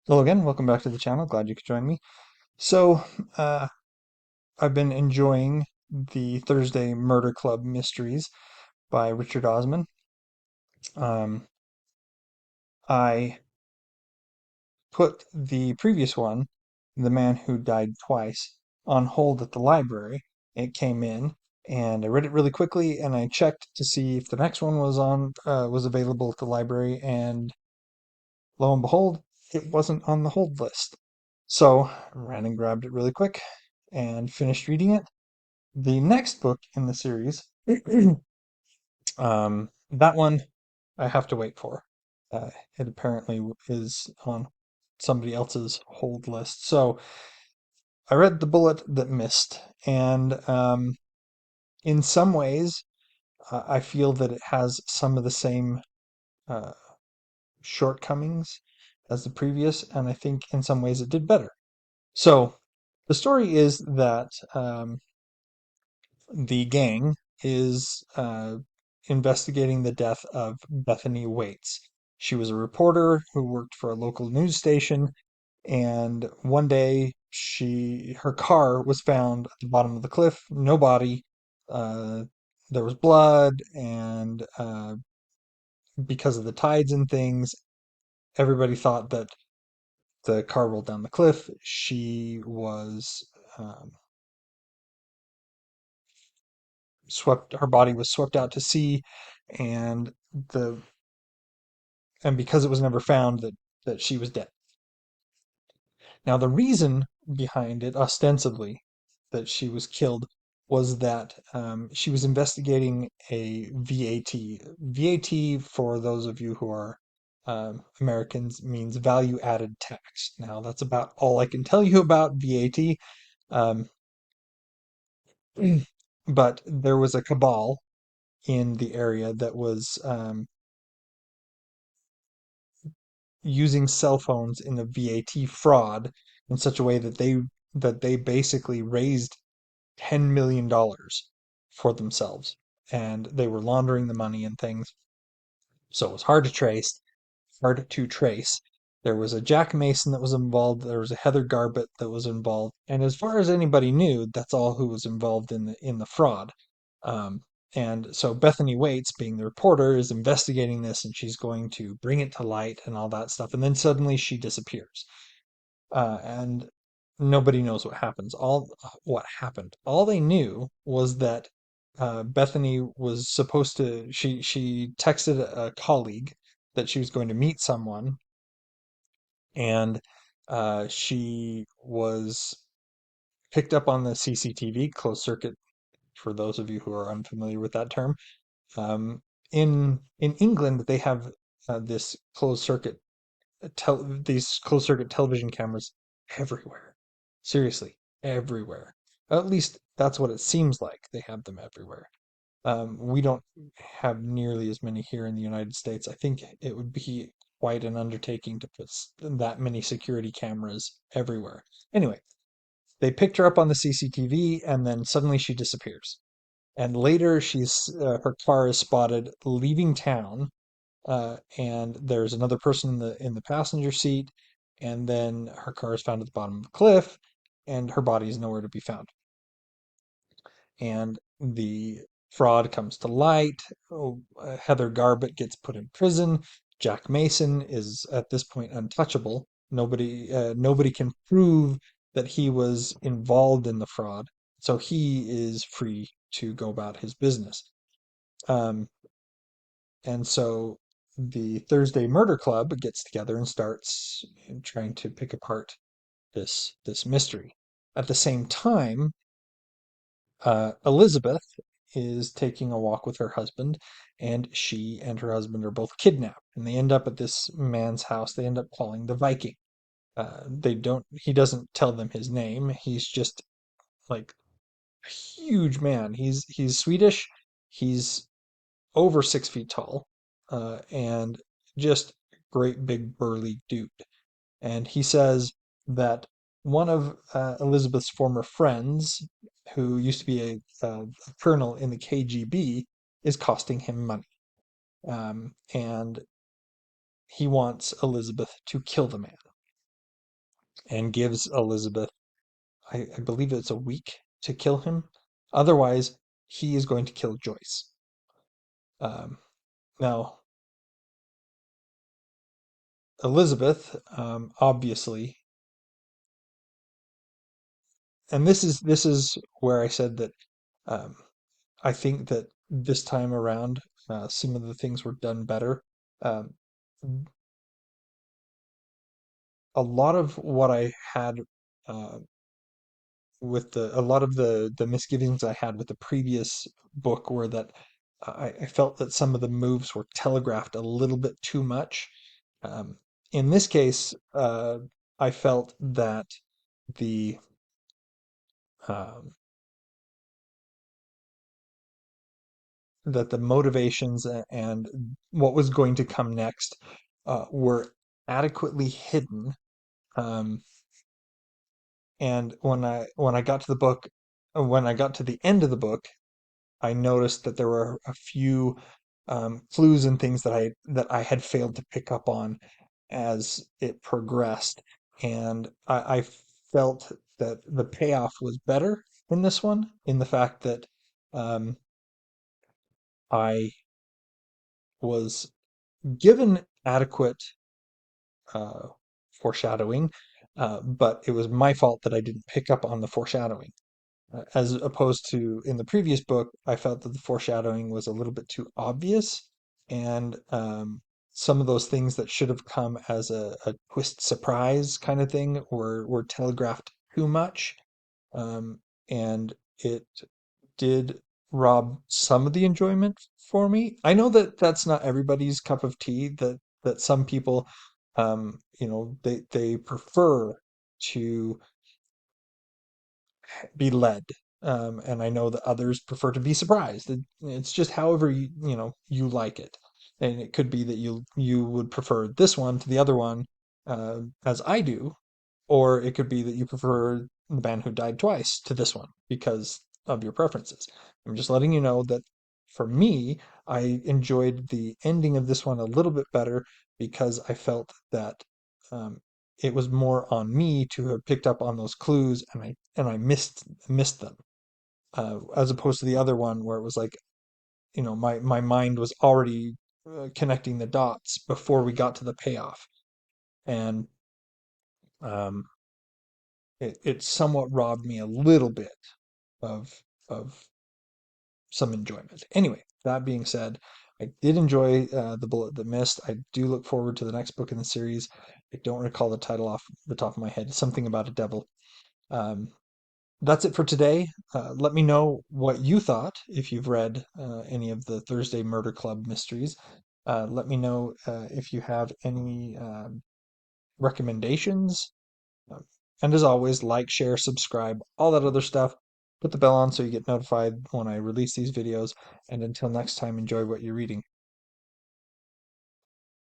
Hello again, welcome back to the channel. Glad you could join me. So, uh, I've been enjoying the Thursday Murder Club mysteries by Richard Osman. Um, I put the previous one, The Man Who Died Twice, on hold at the library. It came in, and I read it really quickly, and I checked to see if the next one was available at the library, and lo and behold, it wasn't on the hold list. So, I ran and grabbed it really quick and finished reading it. The next book in the series, that one I have to wait for. It apparently is on somebody else's hold list. So I read The Bullet That Missed, and in some ways, I feel that it has some of the same uh, shortcomings as the previous, and I think in some ways it did better. So the story is that the gang is investigating the death of Bethany Waits. She was a reporter who worked for a local news station, and one day her car was found at the bottom of the cliff, no body. Uh, there was blood, and because of the tides and things, everybody thought that the car rolled down the cliff. She was swept. Her body was swept out to sea, and the because it was never found that she was dead. Now, the reason behind it, ostensibly, that she was killed was that she was investigating a VAT. VAT, for those of you who are Americans, means value added tax. Now, that's about all I can tell you about VAT. Um, but there was a cabal in the area that was using cell phones in a VAT fraud in such a way that they basically raised $10 million for themselves, and they were laundering the money and things. So it was hard to trace. Hard to trace. There was a Jack Mason that was involved. There was a Heather Garbett that was involved, and as far as anybody knew, that's all who was involved in the fraud. Um, and so Bethany Waits, being the reporter, is investigating this, and she's going to bring it to light and all that stuff. And then suddenly she disappears, and nobody knows what happens. What happened. All they knew was that Bethany was supposed to. She texted a colleague that she was going to meet someone, and she was picked up on the CCTV, closed circuit. For those of you who are unfamiliar with that term, um, in England they have this closed circuit these closed circuit television cameras everywhere. Seriously, everywhere. At least that's what it seems like. They have them everywhere. We don't have nearly as many here in the United States. I think it would be quite an undertaking to put that many security cameras everywhere. Anyway, they picked her up on the CCTV, and then suddenly she disappears. And later, her car is spotted leaving town, and there's another person in the passenger seat, and then her car is found at the bottom of the cliff, and her body is nowhere to be found. And the fraud comes to light. Heather Garbett gets put in prison. Jack Mason is at this point untouchable. Nobody can prove that he was involved in the fraud, so he is free to go about his business. Um, and so the Thursday Murder Club gets together and starts trying to pick apart this mystery. At the same time, Elizabeth is taking a walk with her husband, and she and her husband are both kidnapped. And they end up at this man's house. They end up calling the Viking. They don't. He doesn't tell them his name. He's just like a huge man. He's Swedish. He's over 6 feet tall, and just great big burly dude. And he says that one of Elizabeth's former friends, who used to be a colonel in the KGB, is costing him money. And he wants Elizabeth to kill the man. and gives Elizabeth, I believe it's a week to kill him. Otherwise, he is going to kill Joyce. Um, Now, Elizabeth, obviously, and this is where I said that um, I think that this time around, some of the things were done better. Um, a lot of what I had uh, with a lot of the misgivings I had with the previous book were that I felt that some of the moves were telegraphed a little bit too much. Um, in this case, I felt the um, that the motivations and what was going to come next were adequately hidden. Um, and when I got to the book, when I got to the end of the book, I noticed that there were a few clues and things that I had failed to pick up on as it progressed, and I felt that the payoff was better in this one, in the fact that um, I was given adequate uh, foreshadowing, but it was my fault that I didn't pick up on the foreshadowing. As opposed to in the previous book, I felt that the foreshadowing was a little bit too obvious, and some of those things that should have come as a twist surprise kind of thing were telegraphed too much, um, and it did rob some of the enjoyment for me. I know that that's not everybody's cup of tea, that some people, they prefer to be led. And I know that others prefer to be surprised. It's just however you like it. And it could be that you would prefer this one to the other one, as I do, or it could be that you prefer The Man Who Died Twice to this one because of your preferences. I'm just letting you know that for me, I enjoyed the ending of this one a little bit better because I felt that um, it was more on me to have picked up on those clues, and I missed them, as opposed to the other one where it was like, my mind was already connecting the dots before we got to the payoff, and um, it somewhat robbed me a little bit of some enjoyment. Anyway, that being said, I did enjoy The Bullet That Missed. I do look forward to the next book in the series. I don't recall the title off the top of my head. Something about a devil. Um, that's it for today. Let me know what you thought if you've read any of the Thursday Murder Club mysteries. Let me know if you have any recommendations. Um, And as always, like, share, subscribe, all that other stuff. Put the bell on so you get notified when I release these videos. And until next time, enjoy what you're reading.